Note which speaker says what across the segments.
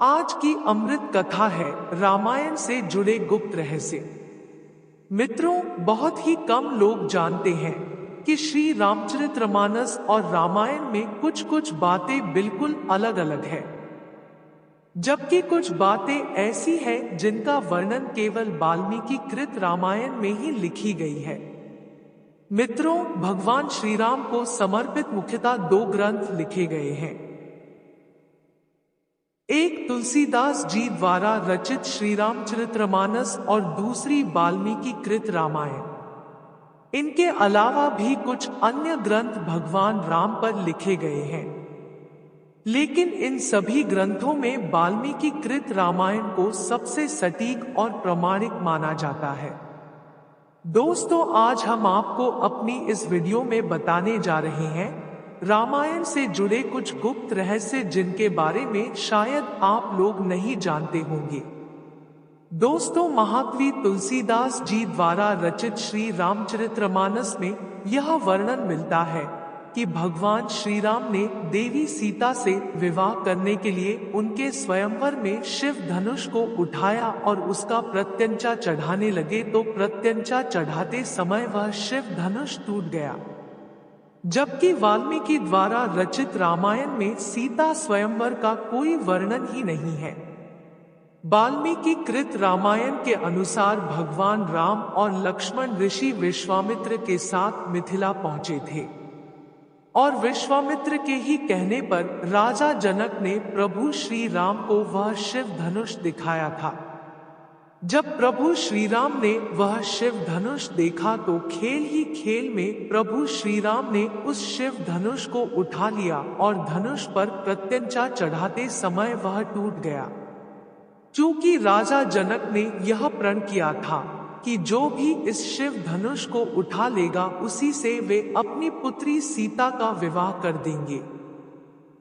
Speaker 1: आज की अमृत कथा है रामायण से जुड़े गुप्त रहस्य। मित्रों, बहुत ही कम लोग जानते हैं कि श्री रामचरितमानस और रामायण में कुछ कुछ बातें बिल्कुल अलग अलग है, जबकि कुछ बातें ऐसी हैं जिनका वर्णन केवल वाल्मीकि कृत रामायण में ही लिखी गई है। मित्रों, भगवान श्री राम को समर्पित मुख्यतः दो ग्रंथ लिखे गए हैं। एक तुलसीदास जी द्वारा रचित श्री रामचरितमानस और दूसरी वाल्मीकि कृत रामायण। इनके अलावा भी कुछ अन्य ग्रंथ भगवान राम पर लिखे गए हैं, लेकिन इन सभी ग्रंथों में वाल्मीकि कृत रामायण को सबसे सटीक और प्रामाणिक माना जाता है। दोस्तों, आज हम आपको अपनी इस वीडियो में बताने जा रहे हैं रामायण से जुड़े कुछ गुप्त रहस्य जिनके बारे में शायद आप लोग नहीं जानते होंगे। दोस्तों, महाकवि तुलसीदास जी द्वारा रचित श्री रामचरितमानस में यह वर्णन मिलता है कि भगवान श्री राम ने देवी सीता से विवाह करने के लिए उनके स्वयंवर में शिव धनुष को उठाया और उसका प्रत्यंचा चढ़ाने लगे तो प्रत्यंचा चढ़ाते समय वह शिव धनुष टूट गया। जबकि वाल्मीकि द्वारा रचित रामायण में सीता स्वयंवर का कोई वर्णन ही नहीं है। वाल्मीकि कृत रामायण के अनुसार भगवान राम और लक्ष्मण ऋषि विश्वामित्र के साथ मिथिला पहुंचे थे और विश्वामित्र के ही कहने पर राजा जनक ने प्रभु श्री राम को वह शिव धनुष दिखाया था। जब प्रभु श्री राम ने वह शिव धनुष देखा तो खेल ही खेल में प्रभु श्री राम ने उस शिव धनुष को उठा लिया और धनुष पर प्रत्यंचा चढ़ाते समय वह टूट गया। चूंकि राजा जनक ने यह प्रण किया था कि जो भी इस शिव धनुष को उठा लेगा उसी से वे अपनी पुत्री सीता का विवाह कर देंगे,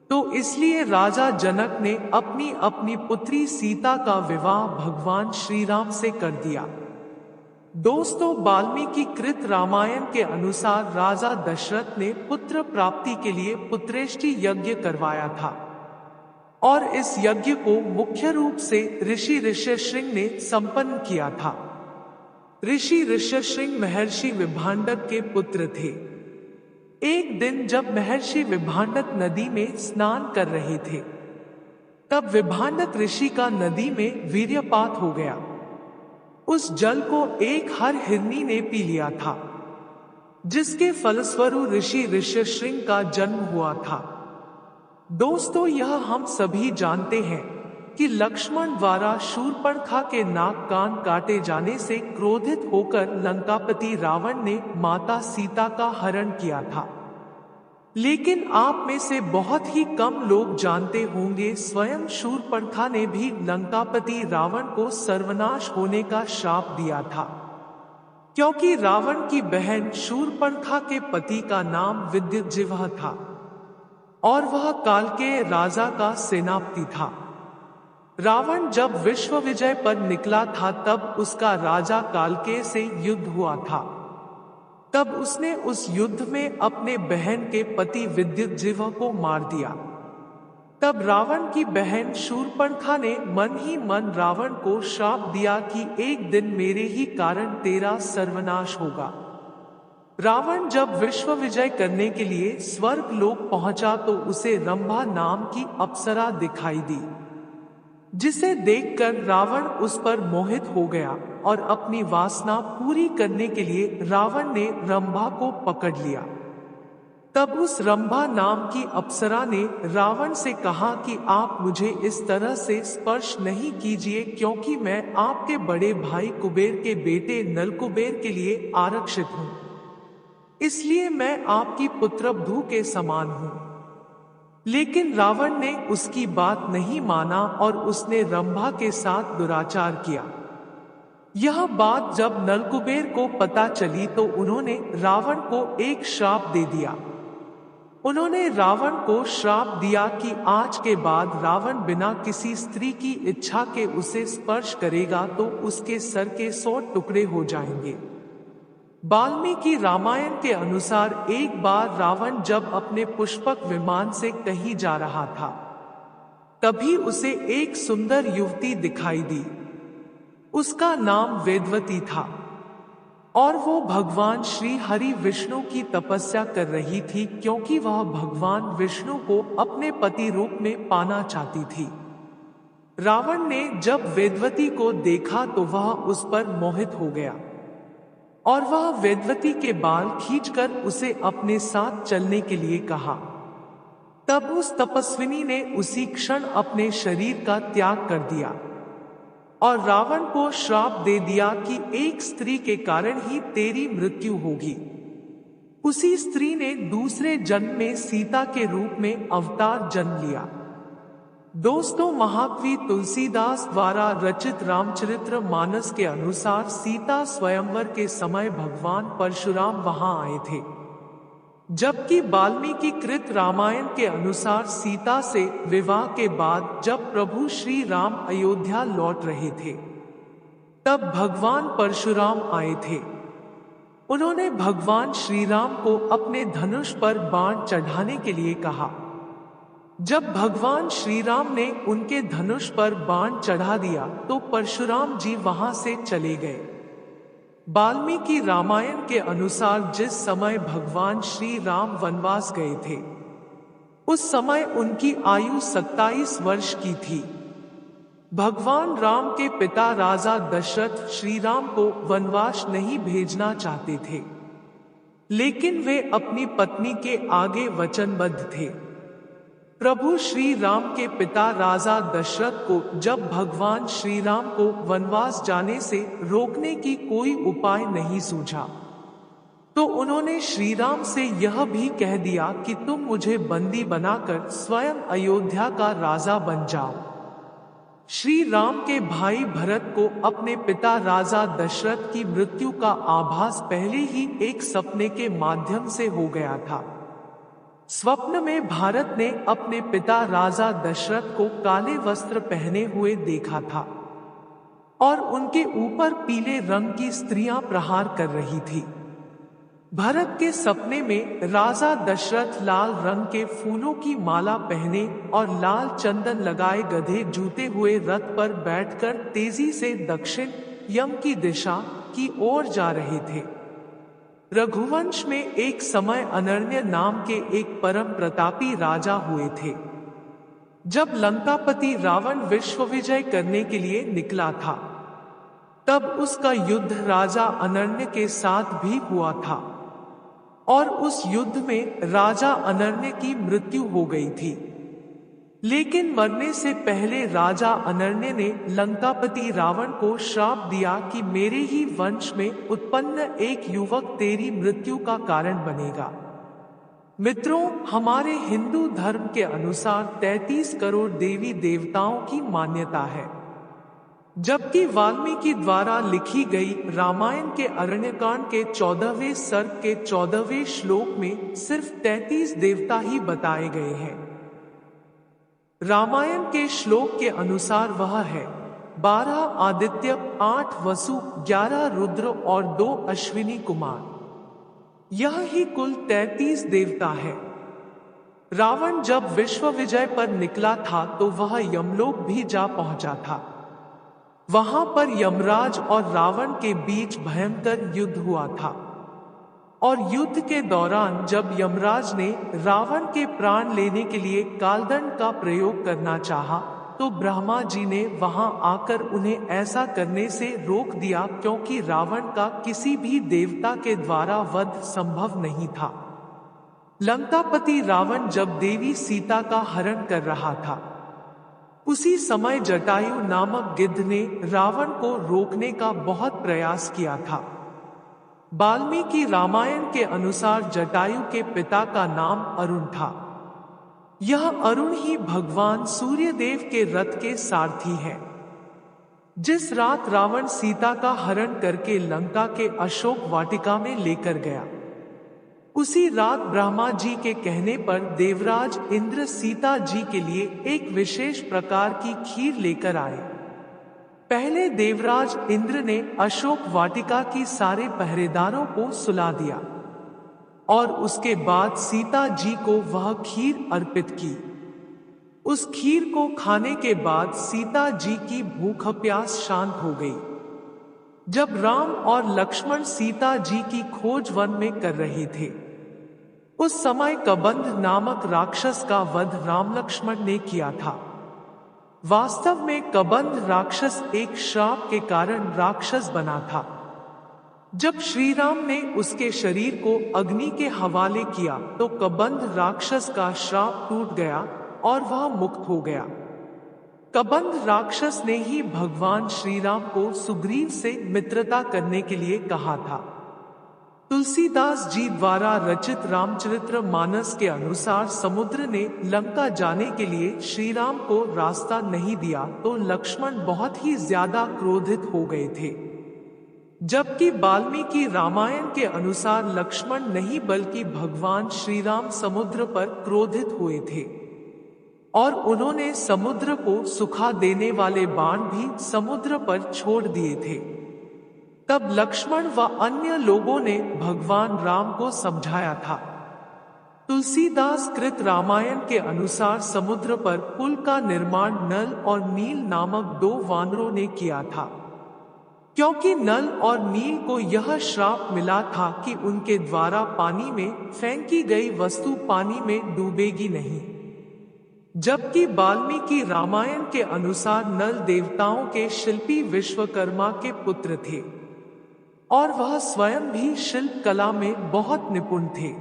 Speaker 1: तो इसलिए राजा जनक ने अपनी पुत्री सीता का विवाह भगवान श्री राम से कर दिया। दोस्तों, वाल्मीकि कृत रामायण के अनुसार राजा दशरथ ने पुत्र प्राप्ति के लिए पुत्रेष्टि यज्ञ करवाया था और इस यज्ञ को मुख्य रूप से ऋषि ऋष्यशृंग ने संपन्न किया था। ऋषि ऋष्यशृंग महर्षि विभांडक के पुत्र थे। एक दिन जब महर्षि विभांडक नदी में स्नान कर रहे थे, तब विभांडक ऋषि का नदी में वीर्यपात हो गया। उस जल को एक हर हिरनी ने पी लिया था, जिसके फलस्वरूप ऋषि ऋष्यशृंग का जन्म हुआ था। दोस्तों, यह हम सभी जानते हैं कि लक्ष्मण द्वारा शूर्पणखा के नाक कान काटे जाने से क्रोधित होकर लंकापति रावण ने माता सीता का हरण किया था। लेकिन आप में से बहुत ही कम लोग जानते होंगे स्वयं शूर्पणखा ने भी लंकापति रावण को सर्वनाश होने का श्राप दिया था, क्योंकि रावण की बहन शूर्पणखा के पति का नाम विद्युज्जिह्व था और वह कालकेय राजा का सेनापति था। रावण जब विश्व विजय पर निकला था तब उसका राजा कालकेय से युद्ध हुआ था। तब उसने उस युद्ध में अपने बहन के पति विद्युज्जिह्व को मार दिया। तब रावण की बहन शूर्पणखा ने मन ही मन रावण को श्राप दिया कि एक दिन मेरे ही कारण तेरा सर्वनाश होगा। रावण जब विश्व विजय करने के लिए स्वर्ग लोक पहुंचा तो उसे रंभा नाम की अप्सरा दिखाई दी, जिसे देखकर रावण उस पर मोहित हो गया और अपनी वासना पूरी करने के लिए रावण ने रंभा को पकड़ लिया। तब उस रंभा नाम की अप्सरा ने रावण से कहा कि आप मुझे इस तरह से स्पर्श नहीं कीजिए, क्योंकि मैं आपके बड़े भाई कुबेर के बेटे नलकुबेर के लिए आरक्षित हूँ, इसलिए मैं आपकी पुत्रवधू के समान हूँ। लेकिन रावण ने उसकी बात नहीं माना और उसने रंभा के साथ दुराचार किया। यह बात जब नलकुबेर को पता चली तो उन्होंने रावण को एक श्राप दे दिया। उन्होंने रावण को श्राप दिया कि आज के बाद रावण बिना किसी स्त्री की इच्छा के उसे स्पर्श करेगा तो उसके सर के 100 टुकड़े हो जाएंगे। वाल्मीकि रामायण के अनुसार एक बार रावण जब अपने पुष्पक विमान से कहीं जा रहा था, तभी उसे एक सुंदर युवती दिखाई दी। उसका नाम वेदवती था और वो भगवान श्री हरि विष्णु की तपस्या कर रही थी, क्योंकि वह भगवान विष्णु को अपने पति रूप में पाना चाहती थी। रावण ने जब वेदवती को देखा तो वह उस पर मोहित हो गया और वह वेदवती के बाल खींचकर उसे अपने साथ चलने के लिए कहा। तब उस तपस्विनी ने उसी क्षण अपने शरीर का त्याग कर दिया और रावण को श्राप दे दिया कि एक स्त्री के कारण ही तेरी मृत्यु होगी। उसी स्त्री ने दूसरे जन्म में सीता के रूप में अवतार जन्म लिया। दोस्तों, महाकवि तुलसीदास द्वारा रचित रामचरित्र मानस के अनुसार सीता स्वयंवर के समय भगवान परशुराम वहां आए थे, जबकि वाल्मीकि कृत रामायण के अनुसार सीता से विवाह के बाद जब प्रभु श्री राम अयोध्या लौट रहे थे, तब भगवान परशुराम आए थे। उन्होंने भगवान श्री राम को अपने धनुष पर बाण चढ़ाने के लिए कहा। जब भगवान श्री राम ने उनके धनुष पर बाण चढ़ा दिया तो परशुराम जी वहां से चले गए। वाल्मीकि रामायण के अनुसार जिस समय भगवान श्री राम वनवास गए थे, उस समय उनकी आयु 27 वर्ष की थी। भगवान राम के पिता राजा दशरथ श्री राम को वनवास नहीं भेजना चाहते थे, लेकिन वे अपनी पत्नी के आगे वचनबद्ध थे। प्रभु श्री राम के पिता राजा दशरथ को जब भगवान श्री राम को वनवास जाने से रोकने की कोई उपाय नहीं सूझा, तो उन्होंने श्री राम से यह भी कह दिया कि तुम मुझे बंदी बनाकर स्वयं अयोध्या का राजा बन जाओ। श्री राम के भाई भरत को अपने पिता राजा दशरथ की मृत्यु का आभास पहले ही एक सपने के माध्यम से हो गया था। स्वप्न में भारत ने अपने पिता राजा दशरथ को काले वस्त्र पहने हुए देखा था और उनके ऊपर पीले रंग की स्त्रियां प्रहार कर रही थी। भरत के सपने में राजा दशरथ लाल रंग के फूलों की माला पहने और लाल चंदन लगाए गधे जूते हुए रथ पर बैठकर तेजी से दक्षिण यम की दिशा की ओर जा रहे थे। रघुवंश में एक समय अनन्य नाम के एक परम प्रतापी राजा हुए थे। जब लंकापति रावण विश्व विजय करने के लिए निकला था, तब उसका युद्ध राजा अनन्य के साथ भी हुआ था और उस युद्ध में राजा अनन्य की मृत्यु हो गई थी। लेकिन मरने से पहले राजा अनन्य ने लंकापति रावण को श्राप दिया कि मेरे ही वंश में उत्पन्न एक युवक तेरी मृत्यु का कारण बनेगा। मित्रों, हमारे हिंदू धर्म के अनुसार 33 करोड़ देवी देवताओं की मान्यता है, जबकि वाल्मीकि द्वारा लिखी गई रामायण के अरण्यकांड के 14वें सर्ग के 14वें श्लोक में सिर्फ 33 देवता ही बताए गए हैं। रामायण के श्लोक के अनुसार वह है 12 आदित्य, 8 वसु, 11 रुद्र और 2 अश्विनी कुमार। यह ही कुल 33 देवता है। रावण जब विश्व विजय पर निकला था तो वह यमलोक भी जा पहुंचा था। वहां पर यमराज और रावण के बीच भयंकर युद्ध हुआ था और युद्ध के दौरान जब यमराज ने रावण के प्राण लेने के लिए कालदंड का प्रयोग करना चाहा, तो ब्रह्मा जी ने वहां आकर उन्हें ऐसा करने से रोक दिया, क्योंकि रावण का किसी भी देवता के द्वारा वध संभव नहीं था। लंकापति रावण जब देवी सीता का हरण कर रहा था, उसी समय जटायु नामक गिद्ध ने रावण को रोकने का बहुत प्रयास किया था। वाल्मीकि रामायण के अनुसार जटायु के पिता का नाम अरुण था। यह अरुण ही भगवान सूर्यदेव के रथ के सारथी है। जिस रात रावण सीता का हरण करके लंका के अशोक वाटिका में लेकर गया, उसी रात ब्रह्मा जी के कहने पर देवराज इंद्र सीता जी के लिए एक विशेष प्रकार की खीर लेकर आए। पहले देवराज इंद्र ने अशोक वाटिका की सारे पहरेदारों को सुला दिया और उसके बाद सीता जी को वह खीर अर्पित की। उस खीर को खाने के बाद सीता जी की भूख प्यास शांत हो गई। जब राम और लक्ष्मण सीता जी की खोज वन में कर रहे थे, उस समय कबंध नामक राक्षस का वध राम लक्ष्मण ने किया था। वास्तव में कबंध राक्षस एक श्राप के कारण राक्षस बना था। जब श्री राम ने उसके शरीर को अग्नि के हवाले किया तो कबंध राक्षस का श्राप टूट गया और वह मुक्त हो गया। कबंध राक्षस ने ही भगवान श्री राम को सुग्रीव से मित्रता करने के लिए कहा था। तुलसीदास जी द्वारा रचित रामचरितमानस के अनुसार समुद्र ने लंका जाने के लिए श्री राम को रास्ता नहीं दिया तो लक्ष्मण बहुत ही ज्यादा क्रोधित हो गए थे। जबकि वाल्मीकि रामायण के अनुसार लक्ष्मण नहीं बल्कि भगवान श्री राम समुद्र पर क्रोधित हुए थे और उन्होंने समुद्र को सुखा देने वाले बाण भी समुद्र पर छोड़ दिए थे। तब लक्ष्मण व अन्य लोगों ने भगवान राम को समझाया था। तुलसीदास कृत रामायण के अनुसार समुद्र पर पुल का निर्माण नल और नील नामक दो वानरों ने किया था, क्योंकि नल और नील को यह श्राप मिला था कि उनके द्वारा पानी में फेंकी गई वस्तु पानी में डूबेगी नहीं। जबकि वाल्मीकि रामायण के अनुसार नल देवताओं के शिल्पी विश्वकर्मा के पुत्र थे और वह स्वयं भी शिल्प कला में बहुत निपुण थे।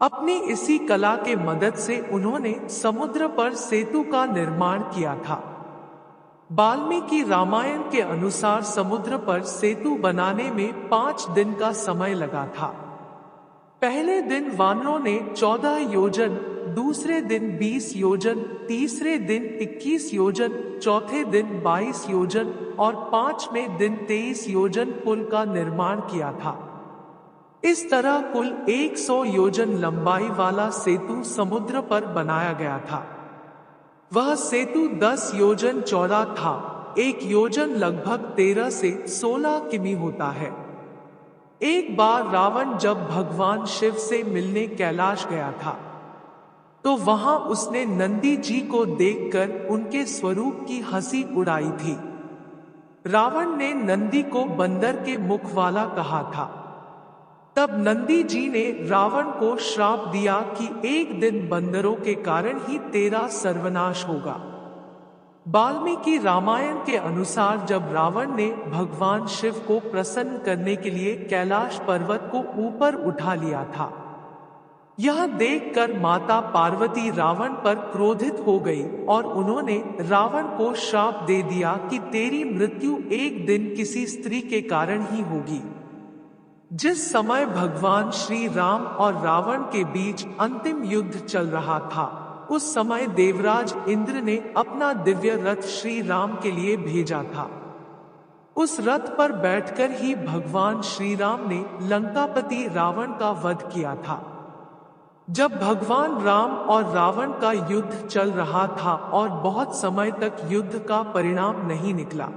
Speaker 1: अपनी इसी कला के मदद से उन्होंने समुद्र पर सेतु का निर्माण किया था। वाल्मीकि रामायण के अनुसार समुद्र पर सेतु बनाने में 5 दिन का समय लगा था। पहले दिन वानरों ने 14 योजन, दूसरे दिन 20 योजन, तीसरे दिन 21 योजन, चौथे दिन 22 योजन और 5वें दिन 23 योजन पुल का निर्माण किया था। इस तरह कुल 100 योजन लंबाई वाला सेतु समुद्र पर बनाया गया था। वह सेतु 10 योजन चौड़ा था। 1 योजन लगभग 13 से 16 किमी होता है। एक बार रावण जब भगवान शिव से मिलने कैलाश गया था तो वहां उसने नंदी जी को देखकर उनके स्वरूप की हंसी उड़ाई थी। रावण ने नंदी को बंदर के मुख वाला कहा था। तब नंदी जी ने रावण को श्राप दिया कि एक दिन बंदरों के कारण ही तेरा सर्वनाश होगा। वाल्मीकि रामायण के अनुसार जब रावण ने भगवान शिव को प्रसन्न करने के लिए कैलाश पर्वत को ऊपर उठा लिया था, यह देखकर माता पार्वती रावण पर क्रोधित हो गई और उन्होंने रावण को श्राप दे दिया कि तेरी मृत्यु एक दिन किसी स्त्री के कारण ही होगी। जिस समय भगवान श्री राम और रावण के बीच अंतिम युद्ध चल रहा था, उस समय देवराज इंद्र ने अपना दिव्य रथ श्री राम के लिए भेजा था। उस रथ पर बैठकर ही भगवान श्री राम ने लंकापति रावण का वध किया था। जब भगवान राम और रावण का युद्ध चल रहा था और बहुत समय तक युद्ध का परिणाम नहीं निकला,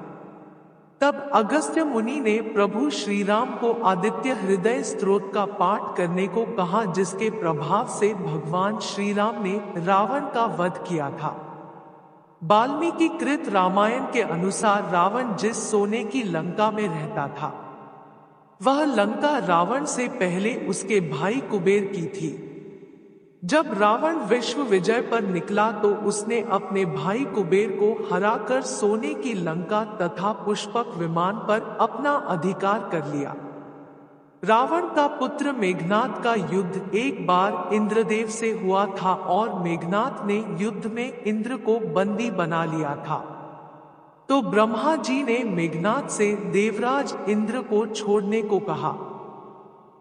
Speaker 1: तब अगस्त्य मुनि ने प्रभु श्री राम को आदित्य हृदय स्तोत्र का पाठ करने को कहा, जिसके प्रभाव से भगवान श्री राम ने रावण का वध किया था। वाल्मीकि कृत रामायण के अनुसार रावण जिस सोने की लंका में रहता था, वह लंका रावण से पहले उसके भाई कुबेर की थी। जब रावण विश्व विजय पर निकला तो उसने अपने भाई कुबेर को हराकर सोने की लंका तथा पुष्पक विमान पर अपना अधिकार कर लिया। रावण का पुत्र मेघनाद का युद्ध एक बार इंद्रदेव से हुआ था और मेघनाद ने युद्ध में इंद्र को बंदी बना लिया था। तो ब्रह्मा जी ने मेघनाद से देवराज इंद्र को छोड़ने को कहा।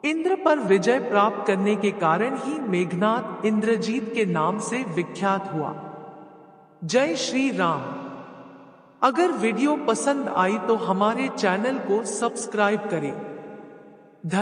Speaker 1: इंद्र पर विजय प्राप्त करने के कारण ही मेघनाद इंद्रजीत के नाम से विख्यात हुआ। जय श्री राम। अगर वीडियो पसंद आई तो हमारे चैनल को सब्सक्राइब करें।